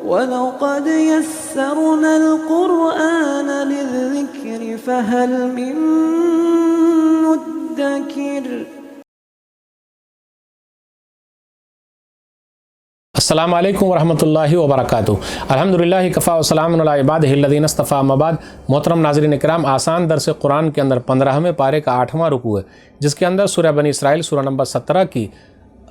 وَلَقَدْ يَسَّرْنَا الْقُرْآنَ لِلذِّكْرِ فَهَلْ مِن مُّدَّكِرٍ۔ السلام علیکم ورحمۃ اللہ وبرکاتہ۔ الحمدللہ کفا وسلام علی عبادہ الذین اصطفیٰ، اما بعد۔ محترم ناظرین کرام، آسان درس قرآن کے اندر 15ویں پارے کا 8واں رکوع ہے، جس کے اندر سورہ بنی اسرائیل سورہ نمبر 17 کی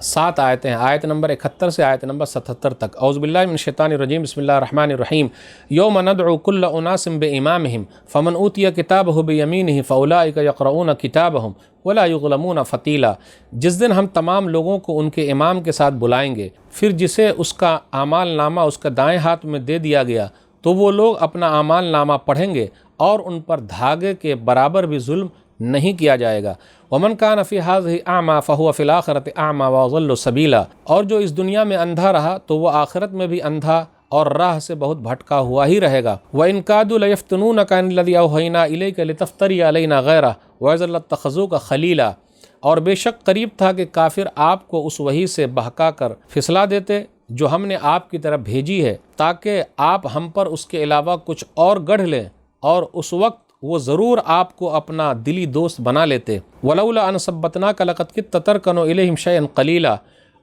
7 آیتیں ہیں، آیت نمبر 71 سے آیت نمبر 77 تک۔ اعوذ باللہ من الشیطان الرجیم، بسم اللہ الرحمن الرحیم۔ یوم ندعو کل اناس بامامہم فمن اوتی کتابہ بیمینہ فاولئک یقرؤون کتابہم ولا یظلمون فتیلا۔ جس دن ہم تمام لوگوں کو ان کے امام کے ساتھ بلائیں گے، پھر جسے اس کا اعمال نامہ اس کا دائیں ہاتھ میں دے دیا گیا تو وہ لوگ اپنا اعمال نامہ پڑھیں گے اور ان پر دھاگے کے برابر بھی ظلم نہیں کیا جائے گا۔ ومن کان فی ہذہ اعمی فہو فی الآخرۃ اعمی واضل سبیلا۔ اور جو اس دنیا میں اندھا رہا تو وہ آخرت میں بھی اندھا اور راہ سے بہت بھٹکا ہوا ہی رہے گا۔ وَإِن كَادُوا لَيَفْتِنُونَكَ عَنِ الَّذِي أَوْحَيْنَا إِلَيْكَ لِتَفْتَرِيَ عَلَيْنَا غَيْرَهُ وَإِذًا لَاتَّخَذُوكَ خَلِيلًا۔ اور بے شک قریب تھا کہ کافر آپ کو اس وحی سے بہکا کر پھسلا دیتے جو ہم نے آپ کی طرف بھیجی ہے، تاکہ آپ ہم پر اس کے علاوہ کچھ اور گڑھ لیں، اور اس وقت وہ ضرور آپ کو اپنا دلی دوست بنا لیتے۔ وَلَوْلَا أَن ثَبَّتْنَاكَ لَقَدْ كِدتَّ تَرْكَنُ إِلَيْهِمْ شَيْئًا قَلِيلًا۔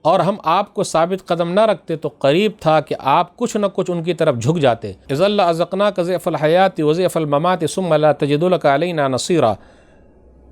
اور ہم آپ کو ثابت قدم نہ رکھتے تو قریب تھا کہ آپ کچھ نہ کچھ ان کی طرف جھک جاتے۔ إِذًا لَأَذَقْنَاكَ ضِعْفَ الْحَيَاةِ وَضِعْفَ الْمَمَاتِ ثُمَّ لَا تَجِدُ لَكَ عَلَيْنَا نَصِيرًا۔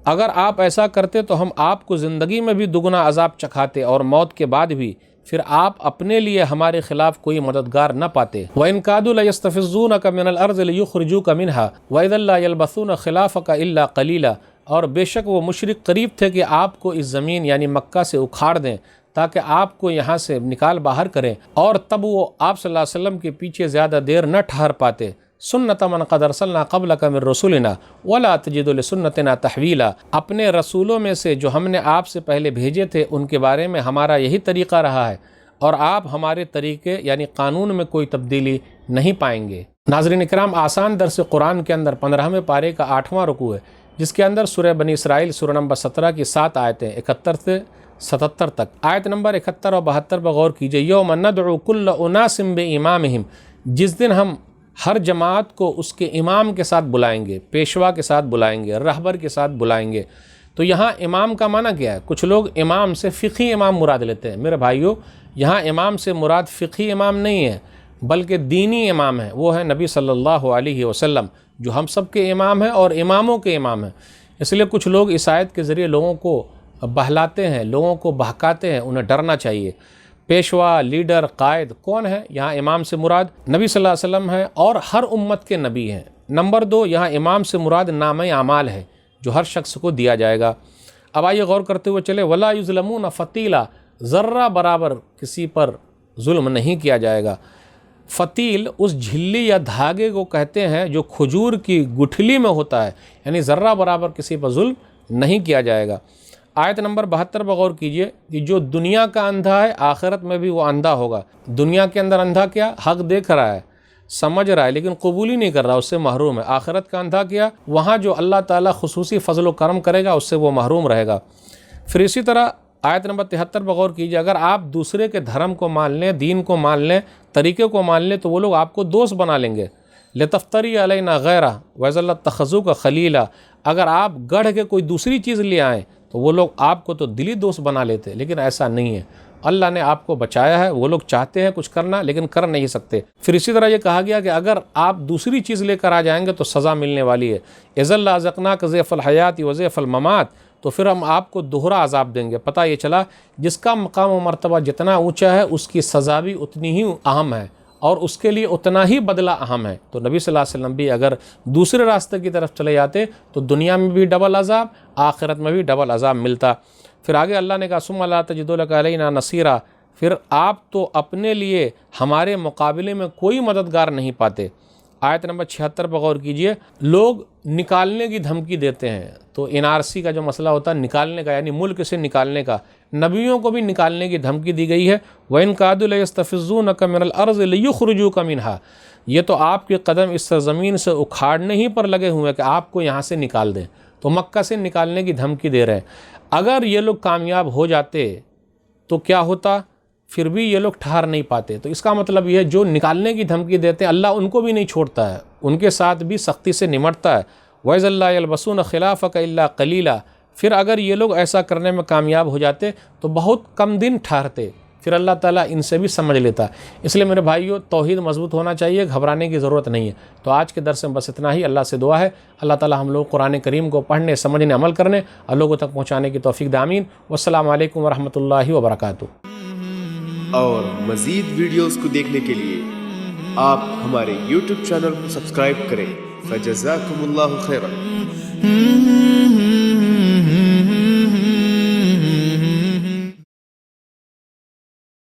اگر آپ ایسا کرتے تو ہم آپ کو زندگی میں بھی دگنا عذاب چکھاتے اور موت کے بعد بھی، پھر آپ اپنے لیے ہمارے خلاف کوئی مددگار نہ پاتے۔ وَإِن كَادُوا لَيَسْتَفِزُّونَكَ مِنَ الْأَرْضِ لِيُخْرِجُوكَ مِنْهَا وَإِذًا لَا يَلْبَثُونَ خِلَافَكَ إِلَّا قَلِيلًا۔ اور بے شک وہ مشرک قریب تھے کہ آپ کو اس زمین یعنی مکہ سے اکھاڑ دیں تاکہ آپ کو یہاں سے نکال باہر کریں، اور تب وہ آپ صلی اللہ علیہ وسلم کے پیچھے زیادہ دیر نہ ٹھہر پاتے۔ سنت من قد ارسلنا قبلک من رسولنا ولا تجد لسنتنا تحویلا۔ اپنے رسولوں میں سے جو ہم نے آپ سے پہلے بھیجے تھے ان کے بارے میں ہمارا یہی طریقہ رہا ہے، اور آپ ہمارے طریقے یعنی قانون میں کوئی تبدیلی نہیں پائیں گے۔ ناظرین کرام، آسان درس قرآن کے اندر 15ویں پارے کا 8واں رکوع ہے، جس کے اندر سورہ بنی اسرائیل سورہ نمبر 17 کی 7 آیتیں 71 سے 77 تک۔ آیت نمبر 71 اور 72 پر غور کیجئے۔ یوم ندعو کل اناس بامامہم۔ جس دن ہم ہر جماعت کو اس کے امام کے ساتھ بلائیں گے، پیشوا کے ساتھ بلائیں گے، رہبر کے ساتھ بلائیں گے۔ تو یہاں امام کا معنی کیا ہے؟ کچھ لوگ امام سے فقہی امام مراد لیتے ہیں۔ میرے بھائیو، یہاں امام سے مراد فقہی امام نہیں ہے، بلکہ دینی امام ہے۔ وہ ہے نبی صلی اللہ علیہ وسلم، جو ہم سب کے امام ہیں اور اماموں کے امام ہیں۔ اس لیے کچھ لوگ اس آیت کے ذریعے لوگوں کو بہلاتے ہیں، لوگوں کو بہکاتے ہیں، انہیں ڈرنا چاہیے۔ پیشوا، لیڈر، قائد کون ہے؟ یہاں امام سے مراد نبی صلی اللہ علیہ وسلم ہے اور ہر امت کے نبی ہیں۔ نمبر 2، یہاں امام سے مراد نامہ اعمال ہے جو ہر شخص کو دیا جائے گا۔ اب آئیے غور کرتے ہوئے چلے۔ ولا یظلمون فتیلا، ذرہ برابر کسی پر ظلم نہیں کیا جائے گا۔ فتیل اس جھلی یا دھاگے کو کہتے ہیں جو کھجور کی گٹھلی میں ہوتا ہے، یعنی ذرہ برابر کسی پر ظلم نہیں کیا جائے گا۔ آیت نمبر 72 پر غور کیجئے کہ جو دنیا کا اندھا ہے آخرت میں بھی وہ اندھا ہوگا۔ دنیا کے اندر اندھا کیا؟ حق دیکھ رہا ہے، سمجھ رہا ہے، لیکن قبول ہی نہیں کر رہا، اس سے محروم ہے۔ آخرت کا اندھا کیا؟ وہاں جو اللہ تعالیٰ خصوصی فضل و کرم کرے گا اس سے وہ محروم رہے گا۔ پھر اسی طرح آیت نمبر 73 پر غور کیجئے۔ اگر آپ دوسرے کے دھرم کو مان لیں، دین کو مان لیں، طریقے کو مان لیں، تو وہ لوگ آپ کو دوست بنا لیں گے۔ لِتَفْتَرِيَ عَلَيْنَا غَيْرَهُ وَإِذًا لَاتَّخَذُوكَ خَلِيلًا۔ اگر آپ گڑھ کے کوئی دوسری چیز لے آئیں تو وہ لوگ آپ کو تو دلی دوست بنا لیتے، لیکن ایسا نہیں ہے۔ اللہ نے آپ کو بچایا ہے، وہ لوگ چاہتے ہیں کچھ کرنا لیکن کر نہیں سکتے۔ پھر اسی طرح یہ کہا گیا کہ اگر آپ دوسری چیز لے کر آ جائیں گے تو سزا ملنے والی ہے۔ إِذًا لَأَذَقْنَاكَ ضِعْفَ الْحَيَاةِ وَضِعْفَ الْمَمَاتِ۔ تو پھر ہم آپ کو دوہرا عذاب دیں گے۔ پتہ یہ چلا جس کا مقام و مرتبہ جتنا اونچا ہے اس کی سزا بھی اتنی ہی اہم ہے، اور اس کے لیے اتنا ہی بدلہ اہم ہے۔ تو نبی صلی اللہ علیہ وسلم بھی اگر دوسرے راستے کی طرف چلے جاتے تو دنیا میں بھی ڈبل عذاب، آخرت میں بھی ڈبل عذاب ملتا۔ پھر آگے اللہ نے کہا ثم لا تجد لک علینا نصیرا، پھر آپ تو اپنے لیے ہمارے مقابلے میں کوئی مددگار نہیں پاتے۔ آیت نمبر 76 پر غور کیجئے۔ لوگ نکالنے کی دھمکی دیتے ہیں، تو NRC کا جو مسئلہ ہوتا ہے نکالنے کا، یعنی ملک سے نکالنے کا، نبیوں کو بھی نکالنے کی دھمکی دی گئی ہے۔ وَإِن كَادُوا لَيَسْتَفِزُّونَكَ مِنَ الْأَرْضِ لِيُخْرِجُوكَ مِنْهَا۔ یہ تو آپ کے قدم اس سرزمین سے اکھاڑنے ہی پر لگے ہوئے ہیں کہ آپ کو یہاں سے نکال دیں، تو مکہ سے نکالنے کی دھمکی دے رہے ہیں۔ اگر یہ لوگ کامیاب ہو جاتے تو کیا ہوتا؟ پھر بھی یہ لوگ ٹھہر نہیں پاتے. تو اس کا مطلب یہ ہے جو نکالنے کی دھمکی دیتے ہیں اللہ ان کو بھی نہیں چھوڑتا ہے, ان کے ساتھ بھی سختی سے نمٹتا ہے. وَإِذَا اللَّهِ يَلْبَسُونَ خِلَافَكَ إِلَّا قَلِيلًا. پھر اگر یہ لوگ ایسا کرنے میں کامیاب ہو جاتے تو بہت کم دن ٹھہرتے, پھر اللہ تعالیٰ ان سے بھی سمجھ لیتا. اس لیے میرے بھائیوں توحید مضبوط ہونا چاہیے, گھبرانے کی ضرورت نہیں ہے. تو آج کے درس میں بس اتنا ہی. اللہ سے دعا ہے اللہ تعالیٰ ہم لوگ قرآن کریم کو پڑھنے, سمجھنے, عمل کرنے اور لوگوں تک پہنچانے کی توفیق دے. آمین. والسلام علیکم ورحمۃ اللہ وبرکاتہ. اور مزید ویڈیوز کو دیکھنے کے لیے آپ ہمارے YouTube چینل کو سبسکرائب کریں. فجزاکم اللہ خیرا.